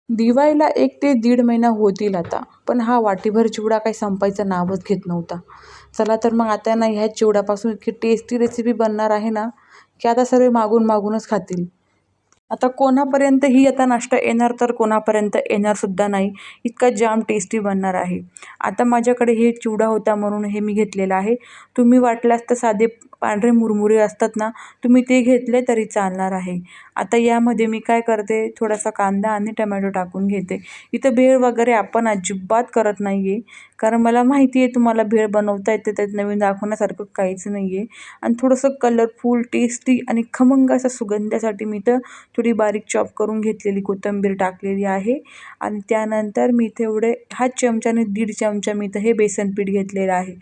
दिवाळीला 1 ते दीड महिना होतील आता. पण हा वाटीभर चिवडा काही संपायचं नावच घेत नव्हता. चला तर मग आता ना ह्या चिवड्यापासून इतकी टेस्टी रेसिपी बनणार आहे ना, की आता सर्व मागून मागूनच खातील. आता कोणापर्यंत ही आता नाश्ता येणार तर कोणापर्यंत येणारसुद्धा नाही. इतका जाम टेस्टी बनणार आहे. आता माझ्याकडे हे चिवडा होता म्हणून हे मी घेतलेलं आहे. तुम्ही वाटल्यास तर साधे पांढरे मुरमुरे असतात ना, तुम्ही ते घेतले तरी चालणार आहे. आता यामध्ये मी काय करते, थोडासा कांदा आणि टोमॅटो टाकून घेते. इथं भेळ वगैरे आपण अजिबात करत नाही आहे. कारण मला माहिती आहे तुम्हाला भेळ बनवता येते, त्यात नवीन दाखवण्यासारखं काहीच नाही आहे. आणि थोडंसं कलरफुल, टेस्टी आणि खमंग असा सुगंधासाठी मी तर थोडी बारीक चॉप करून घेतलेली कोथिंबीर टाकलेली आहे. आणि त्यानंतर मी तेवढे हा चमच्याने 1.5 चमचा मी तर हे बेसन पीठ घेतलेलं आहे.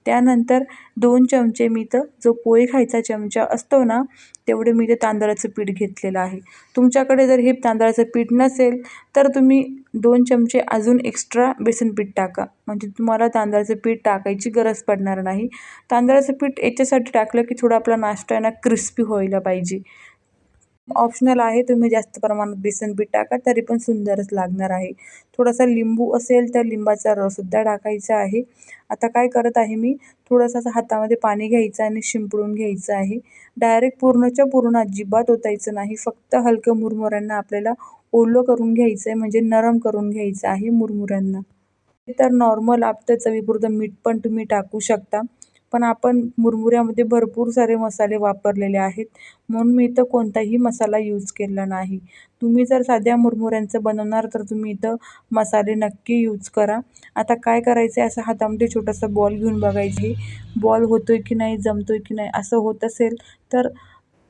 त्यानंतर 2 चमचे मी तर जो पोहे खायचा चमचा असतो ना, तेवढे मी ते तांदळाचं पीठ घेतलेलं आहे. तुमच्याकडे जर हे तांदळाचं पीठ नसेल तर तुम्ही 2 चमचे अजून एक्स्ट्रा बेसन पीठ टाका. म्हणजे तुम्हाला तांदळाचं पीठ टाकायची गरज पडणार नाही. तांदळाचं पीठ याच्यासाठी टाकलं की थोडा आपला नाश्ता आहे ना क्रिस्पी व्हायला पाहिजे. ऑप्शनल आहे, तुम्ही जास्त प्रमाणात बेसन पीठ टाका तरी पण सुंदरच लागणार आहे. थोडासा लिंबू असेल तर लिंबाचा रससुद्धा टाकायचा आहे. आता काय करत आहे मी, थोडंसं असं हातामध्ये पाणी घ्यायचं आणि शिंपडून घ्यायचं आहे. डायरेक्ट पूर्णच्या पूर्ण अजिबात ओतायचं नाही. फक्त हलकं मुरमुऱ्यांना आपल्याला ओलं करून घ्यायचं आहे, म्हणजे नरम करून घ्यायचं आहे मुरमुऱ्यांना. तर नॉर्मल आपल्या चवीपुरतं मीठ पण तुम्ही टाकू शकता. पण आपण मुरमुऱ्यामध्ये भरपूर सारे मसाले वापरलेले आहेत, म्हणून मी इथं कोणताही मसाला यूज केला नाही. तुम्ही जर साध्या मुरमुऱ्यांचं बनवणार तर तुम्ही इथं मसाले नक्की यूज करा. आता काय करायचं आहे, असं हातामध्ये छोटासा बॉल घेऊन बघायचं आहे. बॉल होतोय की नाही, जमतोय की नाही. असं होत असेल तर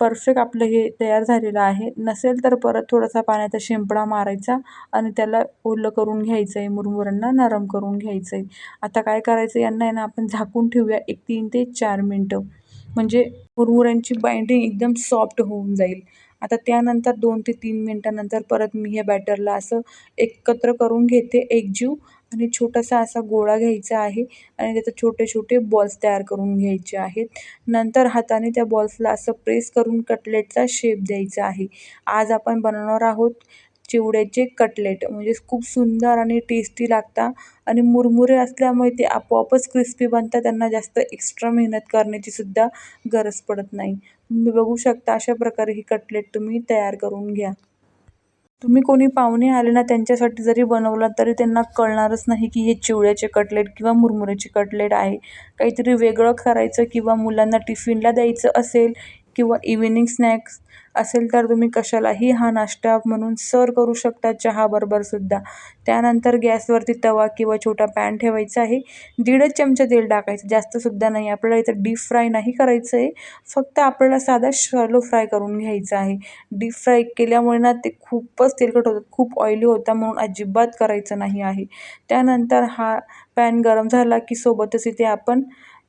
परफेक्ट आपलं हे तयार झालेलं आहे. नसेल तर परत थोडासा पाण्याचा शिंपडा मारायचा आणि त्याला ओलं करून घ्यायचं आहे, मुरमुऱ्यांना नरम करून घ्यायचं आहे. आता काय करायचं, यांना आहे ना आपण झाकून ठेवूया एक 3 ते 4 मिनटं. म्हणजे मुरमुऱ्यांची बाइंडिंग एकदम सॉफ्ट होऊन जाईल. आता त्यानंतर 2 ते 3 मिनिटानंतर परत मी हे बॅटरला असं एकत्र करून घेते, एकजीव. आणि छोटासा असा गोळा घ्यायचा आहे आणि त्याचे छोटे-छोटे बॉल्स तयार करून घ्यायचे आहेत. नंतर हाताने त्या बॉल्सला असं प्रेस करून कटलेटचा शेप द्यायचा आहे. आज आपण बनवणार आहोत चिवड्याचे कटलेट. म्हणजे खूप सुंदर आणि टेस्टी लागतात आणि मुरमुरे असल्यामुळे ते आपोआपच क्रिस्पी बनतात. त्यांना जास्त एक्स्ट्रा मेहनत करण्याची सुद्धा गरज पडत नाही. तुम्ही बघू शकता अशा प्रकारे ही कटलेट तुम्ही तयार करून घ्या. तुम्ही कोणी पाहुणे आले ना, त्यांच्यासाठी जरी बनवला तरी त्यांना कळणारच नाही की हे चिवड्याचे कटलेट किंवा मुरमुऱ्याचे कटलेट आहे. काहीतरी वेगळं करायचं किंवा मुलांना टिफिनला द्यायचं असेल किंवा इव्हिनिंग स्नॅक्स असेल तर तुम्ही कशालाही हा नाश्ता म्हणून सर्व करू शकता चहाबरोबरसुद्धा. त्यानंतर गॅसवरती तवा किंवा छोटा पॅन ठेवायचा आहे. 1.5 चमचा तेल टाकायचं, जास्तसुद्धा नाही. आपल्याला इथं डीप फ्राय नाही करायचं आहे, फक्त आपल्याला साधा शॅलो फ्राय करून घ्यायचा आहे. डीप फ्राय केल्यामुळे ना ते खूपच तेलकट होतात, खूप ऑइली होतात, म्हणून अजिबात करायचं नाही आहे. त्यानंतर हा पॅन गरम झाला की सोबतच इथे आपण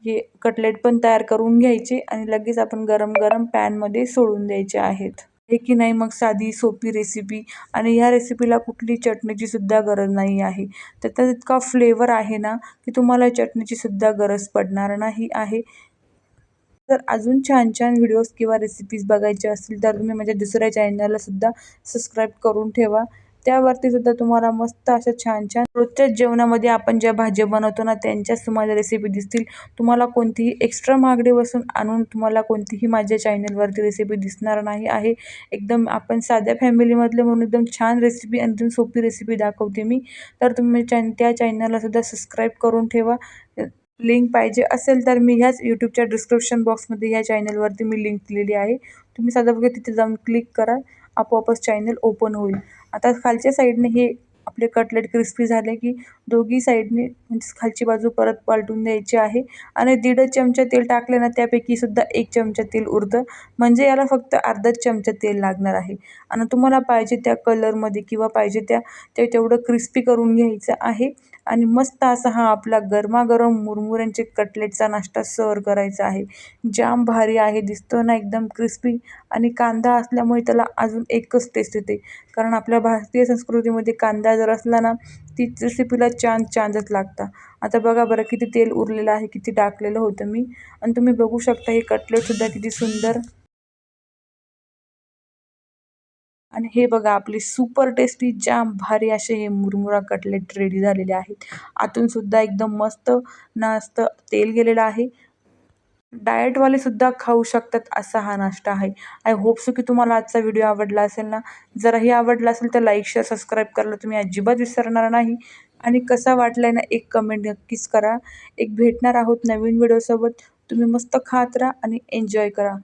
हे कटलेट पण तयार करून घ्यायचे आणि लगेच आपण गरम-गरम पॅनमध्ये सोडून द्यायचे आहेत. हे की नाही मग साधी सोपी रेसिपी. आणि ह्या रेसिपीला कुठली चटणीची सुद्धा गरज नाही आहे. त्याचा इतका फ्लेवर आहे ना, की तुम्हाला चटणीची सुद्धा गरज पडणार नाही आहे. जर अजून छान-छान व्हिडिओज किंवा रेसिपीज बघायच्या असतील तर तुम्ही माझ्या दुसऱ्या चॅनललासुद्धा सबस्क्राईब करून ठेवा. त्यावरतीसुद्धा तुम्हाला मस्त अशा छान-छान रोजच्याच जेवणामध्ये आपण ज्या भाज्या बनवतो ना, त्यांच्याच तुम्हाला रेसिपी दिसतील. तुम्हाला कोणतीही एक्स्ट्रा महागडी वस्तू आणून तुम्हाला कोणतीही माझ्या चॅनलवरती रेसिपी दिसणार नाही आहे. एकदम आपण साध्या फॅमिलीमधले म्हणून एकदम छान रेसिपी आणि एकदम सोपी रेसिपी दाखवते मी. तर तुम्ही त्या चॅनललासुद्धा सबस्क्राईब करून ठेवा. लिंक पाहिजे असेल तर मी ह्याच यूट्यूबच्या डिस्क्रिप्शन बॉक्समध्ये ह्या चॅनलवरती मी लिंक दिलेली आहे. तुम्ही साधं बघा तिथे जाऊन क्लिक करा, आपोआपच चॅनल ओपन होईल. आता खालच्या साईडने हे आपले कटलेट क्रिस्पी झाले की दोघी साईडने म्हणजे खालची बाजू परत पलटून द्यायची आहे. आणि 1.5 चमचा तेल टाकले ना, त्यापैकी सुद्धा 1 चमचा तेल उरतं. म्हणजे याला फक्त अर्धाच चमचा तेल लागणार आहे. आणि तुम्हाला पाहिजे त्या कलरमध्ये किंवा पाहिजे ते तेवढं क्रिस्पी करून घ्यायचं आहे. आणि मस्त असा हा आपला गरमागरम मुरमुऱ्यांचे कटलेटचा नाश्ता सर्व्ह करायचा आहे. जाम भारी आहे, दिसतो ना एकदम क्रिस्पी. आणि कांदा असल्यामुळे त्याला अजून एकच टेस्ट येते. कारण आपल्या भारतीय संस्कृतीमध्ये कांदा जर असला ना, ती रेसिपीला चांदच लागतं. आता बघा बरं किती तेल उरलेलं आहे, किती टाकलेलं होतं मी. आणि तुम्ही बघू शकता हे कटलेटसुद्धा किती सुंदर आणि हे बघा आपली सुपर टेस्टी जाम भारी असे हे मुरमुरा कटलेट रेडी झालेले आहेत. आतून सुद्धा एकदम मस्त नास्त तेल गेलेलं आहे. डाएटवाले सुद्धा खाऊ शकतात असा हा नाश्ता आहे. आय होप सो की तुम्हाला आजचा व्हिडिओ आवडला असेल ना. जराही आवडला असेल तर लाईक, शेअर, सबस्क्राईब करायला तुम्ही अजिबात विसरणार नाही. आणि कसा वाटलाय ना एक कमेंट नक्कीच करा. एक भेटणार आहोत नवीन व्हिडिओसोबत. तुम्ही मस्त खात राहा आणि एन्जॉय करा.